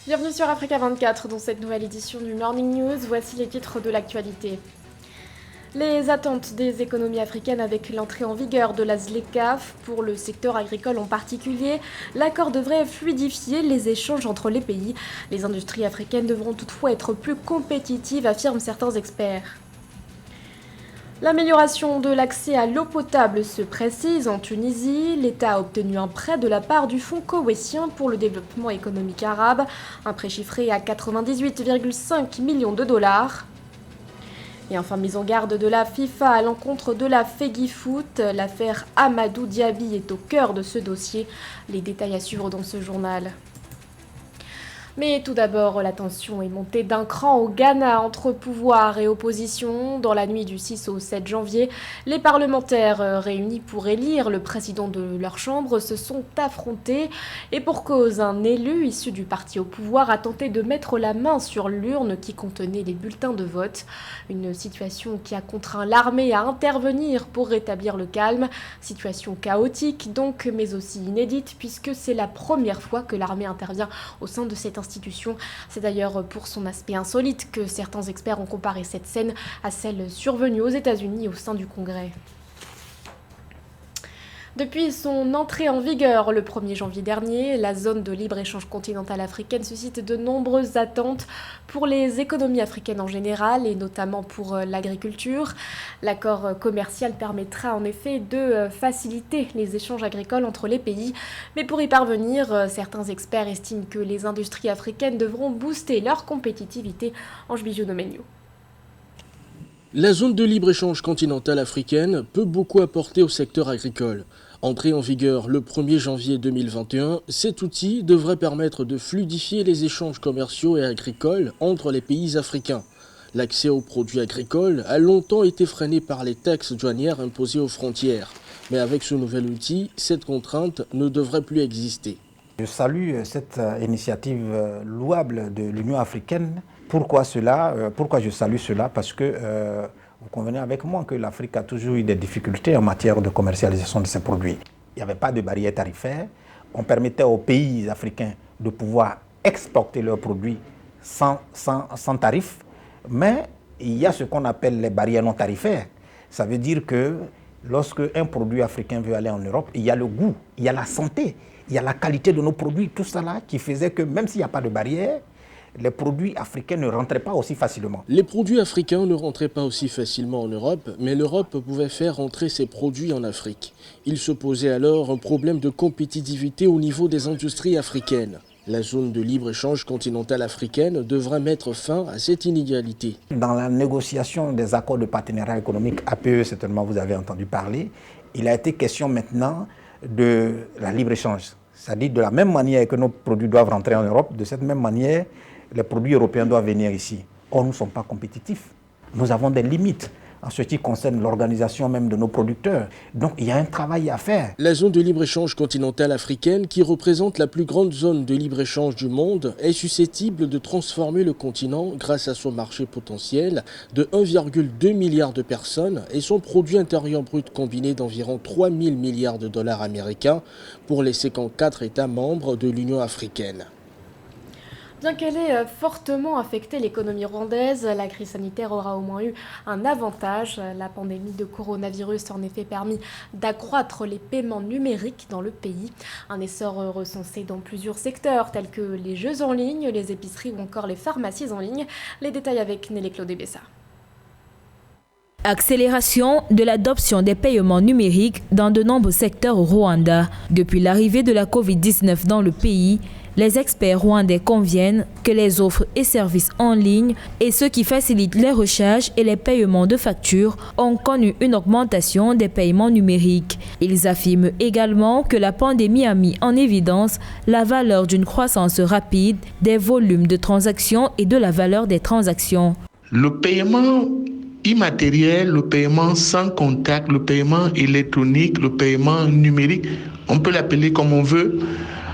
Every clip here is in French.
Bienvenue sur Africa 24, dans cette nouvelle édition du Morning News. Voici les titres de l'actualité. Les attentes des économies africaines avec l'entrée en vigueur de la ZLECAf, pour le secteur agricole en particulier, l'accord devrait fluidifier les échanges entre les pays. Les industries africaines devront toutefois être plus compétitives, affirment certains experts. L'amélioration de l'accès à l'eau potable se précise en Tunisie. L'État a obtenu un prêt de la part du Fonds koweïtien pour le développement économique arabe, un prêt chiffré à 98,5 millions de dollars. Et enfin, mise en garde de la FIFA à l'encontre de la FEGIFOOT, l'affaire Amadou Diaby est au cœur de ce dossier. Les détails à suivre dans ce journal. Mais tout d'abord, la tension est montée d'un cran au Ghana entre pouvoir et opposition. Dans la nuit du 6 au 7 janvier, les parlementaires réunis pour élire le président de leur chambre se sont affrontés. Et pour cause, un élu issu du parti au pouvoir a tenté de mettre la main sur l'urne qui contenait les bulletins de vote. Une situation qui a contraint l'armée à intervenir pour rétablir le calme. Situation chaotique donc, mais aussi inédite, puisque c'est la première fois que l'armée intervient au sein de cette institution. C'est d'ailleurs pour son aspect insolite que certains experts ont comparé cette scène à celle survenue aux États-Unis au sein du Congrès. Depuis son entrée en vigueur le 1er janvier dernier, la zone de libre-échange continentale africaine suscite de nombreuses attentes pour les économies africaines en général et notamment pour l'agriculture. L'accord commercial permettra en effet de faciliter les échanges agricoles entre les pays. Mais pour y parvenir, certains experts estiment que les industries africaines devront booster leur compétitivité. Ange Bijou-Nomenio. La zone de libre-échange continentale africaine peut beaucoup apporter au secteur agricole. Entré en vigueur le 1er janvier 2021, cet outil devrait permettre de fluidifier les échanges commerciaux et agricoles entre les pays africains. L'accès aux produits agricoles a longtemps été freiné par les taxes douanières imposées aux frontières. Mais avec ce nouvel outil, cette contrainte ne devrait plus exister. Je salue cette initiative louable de l'Union africaine. Pourquoi cela? Pourquoi je salue cela? Parce que vous convenez avec moi que l'Afrique a toujours eu des difficultés en matière de commercialisation de ses produits. Il n'y avait pas de barrière tarifaire. On permettait aux pays africains de pouvoir exporter leurs produits sans tarif. Mais il y a ce qu'on appelle les barrières non tarifaires. Ça veut dire que lorsque un produit africain veut aller en Europe, il y a le goût, il y a la santé, il y a la qualité de nos produits, tout ça là qui faisait que même s'il n'y a pas de barrière, les produits africains ne rentraient pas aussi facilement. Les produits africains ne rentraient pas aussi facilement en Europe, mais l'Europe pouvait faire rentrer ses produits en Afrique. Il se posait alors un problème de compétitivité au niveau des industries africaines. La zone de libre-échange continentale africaine devra mettre fin à cette inégalité. Dans la négociation des accords de partenariat économique, APE, certainement vous avez entendu parler, il a été question maintenant de la libre-échange. C'est-à-dire de la même manière que nos produits doivent rentrer en Europe, de cette même manière, les produits européens doivent venir ici. Or, nous ne sommes pas compétitifs. Nous avons des limites en ce qui concerne l'organisation même de nos producteurs. Donc, il y a un travail à faire. La zone de libre-échange continentale africaine, qui représente la plus grande zone de libre-échange du monde, est susceptible de transformer le continent grâce à son marché potentiel de 1,2 milliard de personnes et son produit intérieur brut combiné d'environ 3 000 milliards de dollars américains pour les 54 États membres de l'Union africaine. Bien qu'elle ait fortement affecté l'économie rwandaise, la crise sanitaire aura au moins eu un avantage. La pandémie de coronavirus a en effet permis d'accroître les paiements numériques dans le pays. Un essor recensé dans plusieurs secteurs tels que les jeux en ligne, les épiceries ou encore les pharmacies en ligne. Les détails avec Nelly Claude Bessa. Accélération de l'adoption des paiements numériques dans de nombreux secteurs au Rwanda. Depuis l'arrivée de la Covid-19 dans le pays, les experts rwandais conviennent que les offres et services en ligne et ceux qui facilitent les recharges et les paiements de factures ont connu une augmentation des paiements numériques. Ils affirment également que la pandémie a mis en évidence la valeur d'une croissance rapide des volumes de transactions et de la valeur des transactions. Le paiement immatériel, le paiement sans contact, le paiement électronique, le paiement numérique, on peut l'appeler comme on veut,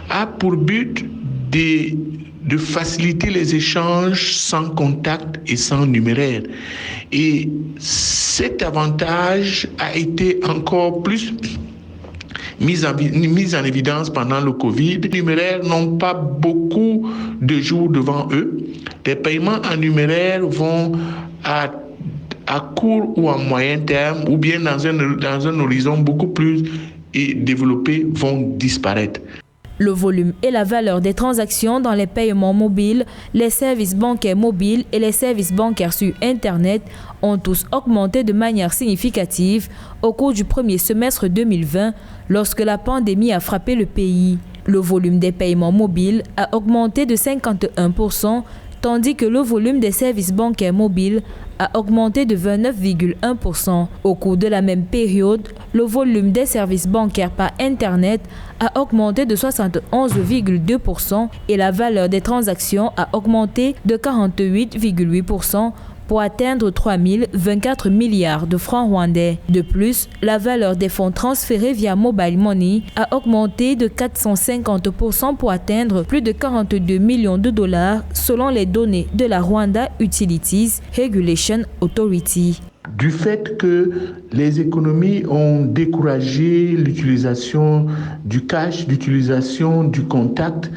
a pour but de faciliter les échanges sans contact et sans numéraire. Et cet avantage a été encore plus mis en évidence pendant le Covid. Les numéraires n'ont pas beaucoup de jours devant eux. Les paiements en numéraire vont à court ou à moyen terme, ou bien dans un horizon beaucoup plus développé, vont disparaître. Le volume et la valeur des transactions dans les paiements mobiles, les services bancaires mobiles et les services bancaires sur Internet ont tous augmenté de manière significative au cours du premier semestre 2020 lorsque la pandémie a frappé le pays. Le volume des paiements mobiles a augmenté de 51%, tandis que le volume des services bancaires mobiles a augmenté de 29,1%. Au cours de la même période, le volume des services bancaires par Internet a augmenté de 71,2% et la valeur des transactions a augmenté de 48,8% pour atteindre 3 024 milliards de francs rwandais. De plus, la valeur des fonds transférés via Mobile Money a augmenté de 450% pour atteindre plus de 42 millions de dollars selon les données de la Rwanda Utilities Regulation Authority. Du fait que les économies ont découragé l'utilisation du cash, l'utilisation du contact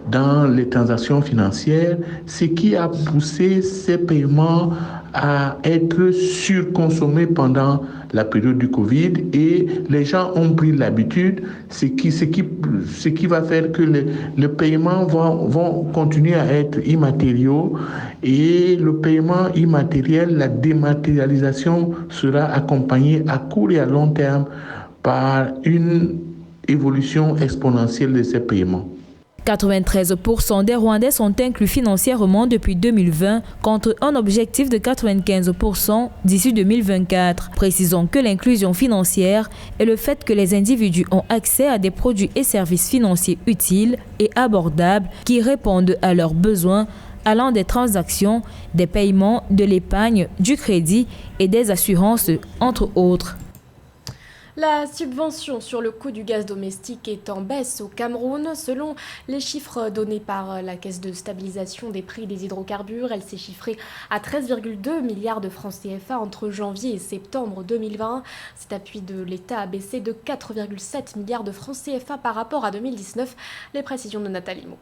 dans les transactions financières, ce qui a poussé ces paiements à être surconsommés pendant la période du Covid, et les gens ont pris l'habitude, ce qui va faire que les paiements vont continuer à être immatériaux, et le paiement immatériel, la dématérialisation sera accompagnée à court et à long terme par une évolution exponentielle de ces paiements. 93% des Rwandais sont inclus financièrement depuis 2020 contre un objectif de 95% d'ici 2024. Précisons que l'inclusion financière est le fait que les individus ont accès à des produits et services financiers utiles et abordables qui répondent à leurs besoins, allant des transactions, des paiements, de l'épargne, du crédit et des assurances, entre autres. La subvention sur le coût du gaz domestique est en baisse au Cameroun. Selon les chiffres donnés par la Caisse de stabilisation des prix des hydrocarbures, elle s'est chiffrée à 13,2 milliards de francs CFA entre janvier et septembre 2020. Cet appui de l'État a baissé de 4,7 milliards de francs CFA par rapport à 2019. Les précisions de Nathalie Mo.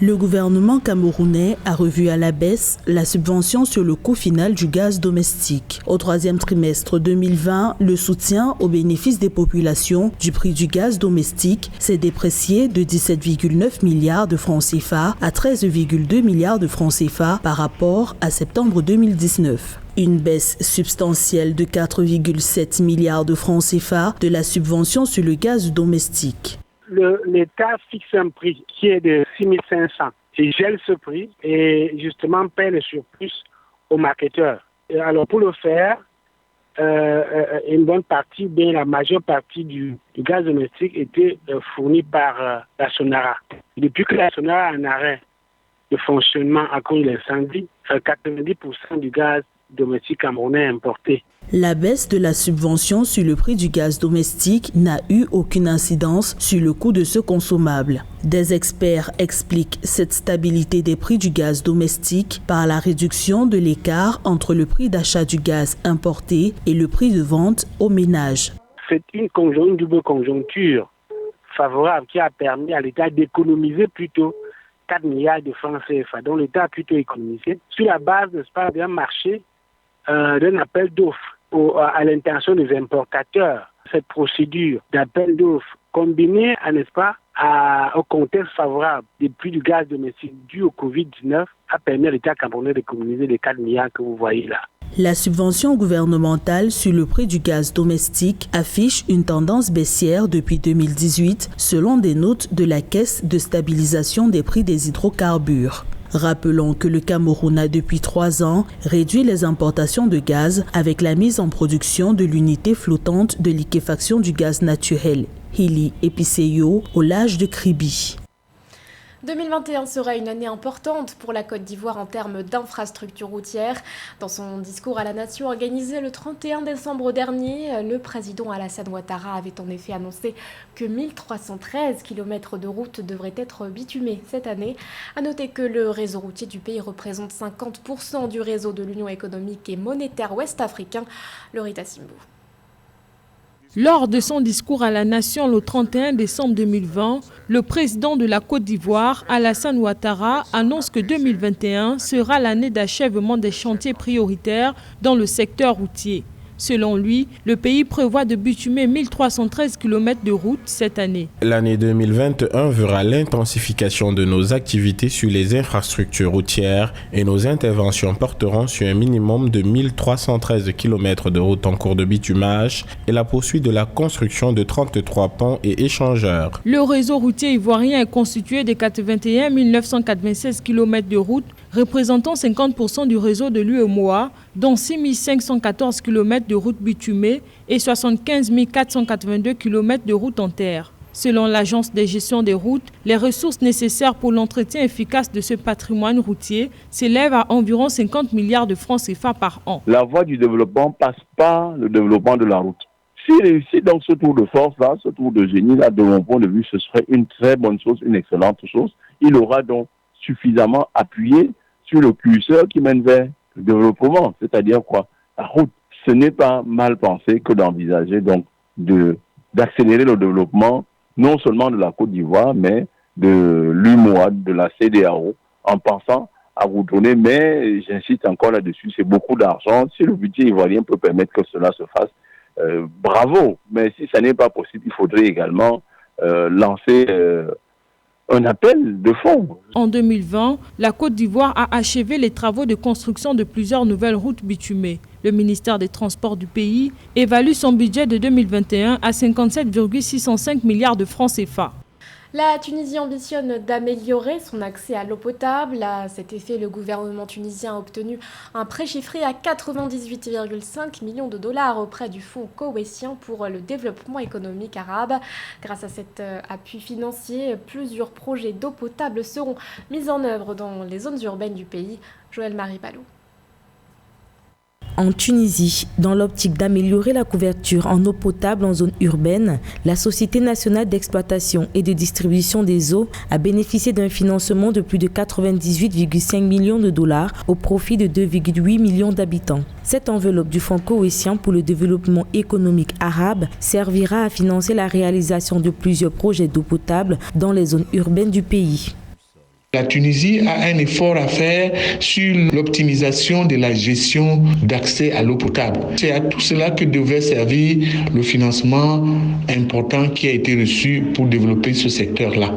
Le gouvernement camerounais a revu à la baisse la subvention sur le coût final du gaz domestique. Au troisième trimestre 2020, le soutien au bénéfice des populations du prix du gaz domestique s'est déprécié de 17,9 milliards de francs CFA à 13,2 milliards de francs CFA par rapport à septembre 2019. Une baisse substantielle de 4,7 milliards de francs CFA de la subvention sur le gaz domestique. L'État fixe un prix qui est de 6 500. Il gèle ce prix et justement paie le surplus aux marketeurs. Et alors pour le faire, une bonne partie, bien la majeure partie du gaz domestique était fournie par la Sonara. Depuis que la Sonara a un arrêt de fonctionnement à cause de l'incendie, 90% du gaz domestique camerounais importé. La baisse de la subvention sur le prix du gaz domestique n'a eu aucune incidence sur le coût de ce consommable. Des experts expliquent cette stabilité des prix du gaz domestique par la réduction de l'écart entre le prix d'achat du gaz importé et le prix de vente aux ménages. C'est une double conjoncture favorable qui a permis à l'État d'économiser plutôt 4 milliards de francs CFA, dont l'État a plutôt économisé sur la base, n'est-ce pas, d'un marché, d'un appel d'offres à l'intention des importateurs. Cette procédure d'appel d'offres combinée, n'est-ce pas, au contexte favorable des prix du gaz domestique dû au Covid-19 a permis à l'État camerounais d'économiser les 4 milliards que vous voyez là. La subvention gouvernementale sur le prix du gaz domestique affiche une tendance baissière depuis 2018 selon des notes de la Caisse de stabilisation des prix des hydrocarbures. Rappelons que le Cameroun a depuis 3 ans réduit les importations de gaz avec la mise en production de l'unité flottante de liquéfaction du gaz naturel, Hili Episeyo, au large de Kribi. 2021 sera une année importante pour la Côte d'Ivoire en termes d'infrastructures routières. Dans son discours à la nation organisé le 31 décembre dernier, le président Alassane Ouattara avait en effet annoncé que 1313 km de routes devraient être bitumés cette année. À noter que le réseau routier du pays représente 50% du réseau de l'Union économique et monétaire ouest-africain, le Rita Simbo. Lors de son discours à la nation le 31 décembre 2020, le président de la Côte d'Ivoire, Alassane Ouattara, annonce que 2021 sera l'année d'achèvement des chantiers prioritaires dans le secteur routier. Selon lui, le pays prévoit de bitumer 1313 km de routes cette année. L'année 2021 verra l'intensification de nos activités sur les infrastructures routières et nos interventions porteront sur un minimum de 1313 km de routes en cours de bitumage et la poursuite de la construction de 33 ponts et échangeurs. Le réseau routier ivoirien est constitué de 81 996 km de routes représentant 50% du réseau de l'UEMOA, dont 6 514 km de routes bitumées et 75 482 km de routes en terre. Selon l'Agence de gestion des routes, les ressources nécessaires pour l'entretien efficace de ce patrimoine routier s'élèvent à environ 50 milliards de francs CFA par an. La voie du développement passe par le développement de la route. S'il réussit donc ce tour de force-là, ce tour de génie-là, de mon point de vue, ce serait une très bonne chose, une excellente chose. Il aura donc suffisamment appuyé sur le curseur qui mène vers le développement, c'est-à-dire quoi? La route. Ce n'est pas mal pensé que d'envisager donc d'accélérer le développement non seulement de la Côte d'Ivoire, mais de l'UMOA, de la CEDEAO, en pensant à retourner, mais j'insiste encore là-dessus, c'est beaucoup d'argent. Si le budget ivoirien peut permettre que cela se fasse, bravo, mais si ça n'est pas possible, il faudrait également lancer un appel de fonds. En 2020, la Côte d'Ivoire a achevé les travaux de construction de plusieurs nouvelles routes bitumées. Le ministère des Transports du pays évalue son budget de 2021 à 57,605 milliards de francs CFA. La Tunisie ambitionne d'améliorer son accès à l'eau potable. À cet effet, le gouvernement tunisien a obtenu un prêt chiffré à 98,5 millions de dollars auprès du fonds koweïtien pour le développement économique arabe. Grâce à cet appui financier, plusieurs projets d'eau potable seront mis en œuvre dans les zones urbaines du pays. Joël-Marie Palou. En Tunisie, dans l'optique d'améliorer la couverture en eau potable en zone urbaine, la Société nationale d'exploitation et de distribution des eaux a bénéficié d'un financement de plus de 98,5 millions de dollars au profit de 2,8 millions d'habitants. Cette enveloppe du Fonds koweïtien pour le développement économique arabe servira à financer la réalisation de plusieurs projets d'eau potable dans les zones urbaines du pays. La Tunisie a un effort à faire sur l'optimisation de la gestion d'accès à l'eau potable. C'est à tout cela que devait servir le financement important qui a été reçu pour développer ce secteur-là.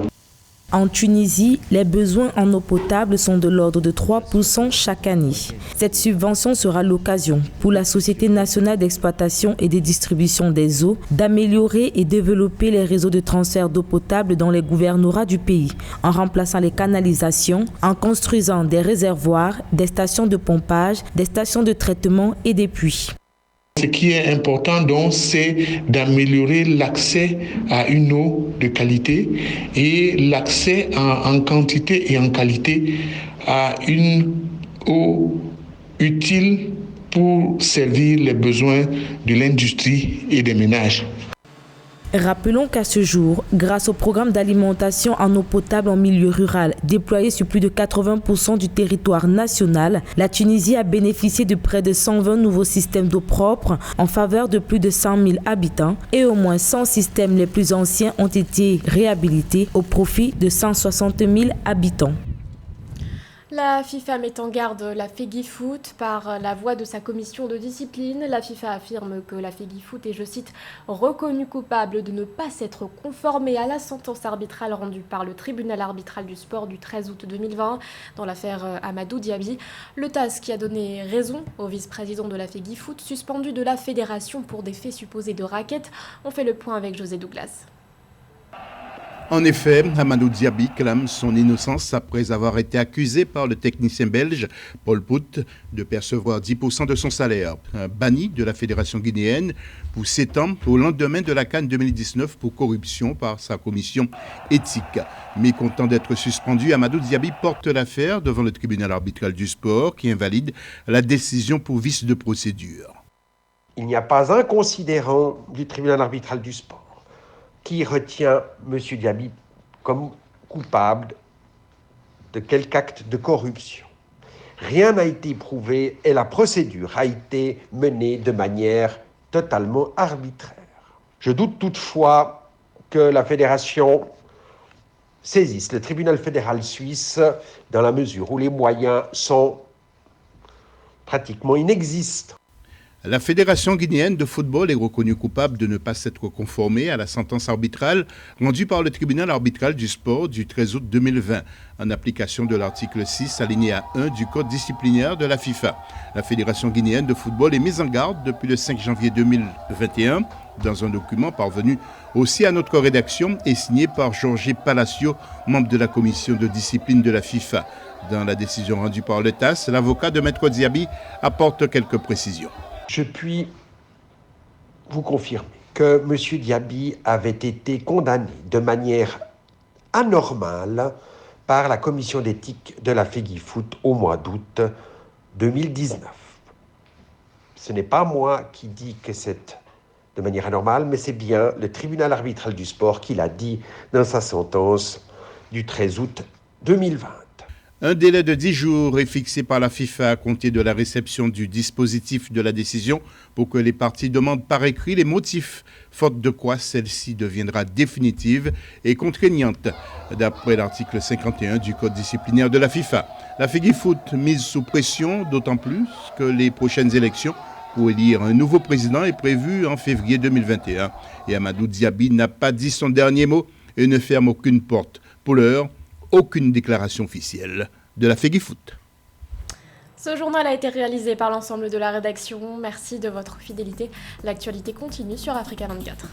En Tunisie, les besoins en eau potable sont de l'ordre de 3% chaque année. Cette subvention sera l'occasion pour la Société nationale d'exploitation et de distribution des eaux d'améliorer et développer les réseaux de transfert d'eau potable dans les gouvernorats du pays, en remplaçant les canalisations, en construisant des réservoirs, des stations de pompage, des stations de traitement et des puits. Ce qui est important donc, c'est d'améliorer l'accès à une eau de qualité et l'accès en quantité et en qualité à une eau utile pour servir les besoins de l'industrie et des ménages. Rappelons qu'à ce jour, grâce au programme d'alimentation en eau potable en milieu rural déployé sur plus de 80% du territoire national, la Tunisie a bénéficié de près de 120 nouveaux systèmes d'eau propre en faveur de plus de 100 000 habitants et au moins 100 systèmes les plus anciens ont été réhabilités au profit de 160 000 habitants. La FIFA met en garde la FEGIFOOT par la voix de sa commission de discipline. La FIFA affirme que la FEGIFOOT est, je cite, reconnue coupable de ne pas s'être conformée à la sentence arbitrale rendue par le tribunal arbitral du sport du 13 août 2020 dans l'affaire Amadou Diaby. Le TAS qui a donné raison au vice-président de la FEGIFOOT, suspendu de la fédération pour des faits supposés de racket. On fait le point avec José Douglas. En effet, Amadou Diaby clame son innocence après avoir été accusé par le technicien belge Paul Pout de percevoir 10% de son salaire. Banni de la fédération guinéenne pour 7 ans au lendemain de la CAN 2019 pour corruption par sa commission éthique. Mécontent d'être suspendu, Amadou Diaby porte l'affaire devant le tribunal arbitral du sport qui invalide la décision pour vice de procédure. Il n'y a pas un considérant du tribunal arbitral du sport qui retient M. Diaby comme coupable de quelque acte de corruption. Rien n'a été prouvé et la procédure a été menée de manière totalement arbitraire. Je doute toutefois que la fédération saisisse le tribunal fédéral suisse dans la mesure où les moyens sont pratiquement inexistants. La Fédération guinéenne de football est reconnue coupable de ne pas s'être conformée à la sentence arbitrale rendue par le tribunal arbitral du sport du 13 août 2020, en application de l'article 6, alinéa 1 du code disciplinaire de la FIFA. La Fédération guinéenne de football est mise en garde depuis le 5 janvier 2021 dans un document parvenu aussi à notre rédaction et signé par Jorge Palacio, membre de la commission de discipline de la FIFA. Dans la décision rendue par le TAS, l'avocat de Maître Diaby apporte quelques précisions. Je puis vous confirmer que M. Diaby avait été condamné de manière anormale par la commission d'éthique de la FEGIFOOT au mois d'août 2019. Ce n'est pas moi qui dis que c'est de manière anormale, mais c'est bien le tribunal arbitral du sport qui l'a dit dans sa sentence du 13 août 2020. Un délai de 10 jours est fixé par la FIFA à compter de la réception du dispositif de la décision pour que les parties demandent par écrit les motifs, faute de quoi celle-ci deviendra définitive et contraignante, d'après l'article 51 du code disciplinaire de la FIFA. La FEGIFOOT mise sous pression, d'autant plus que les prochaines élections pour élire un nouveau président est prévues en février 2021. Et Amadou Diaby n'a pas dit son dernier mot et ne ferme aucune porte. Pour l'heure, aucune déclaration officielle de la FEGIFOOT. Ce journal a été réalisé par l'ensemble de la rédaction. Merci de votre fidélité. L'actualité continue sur Africa 24.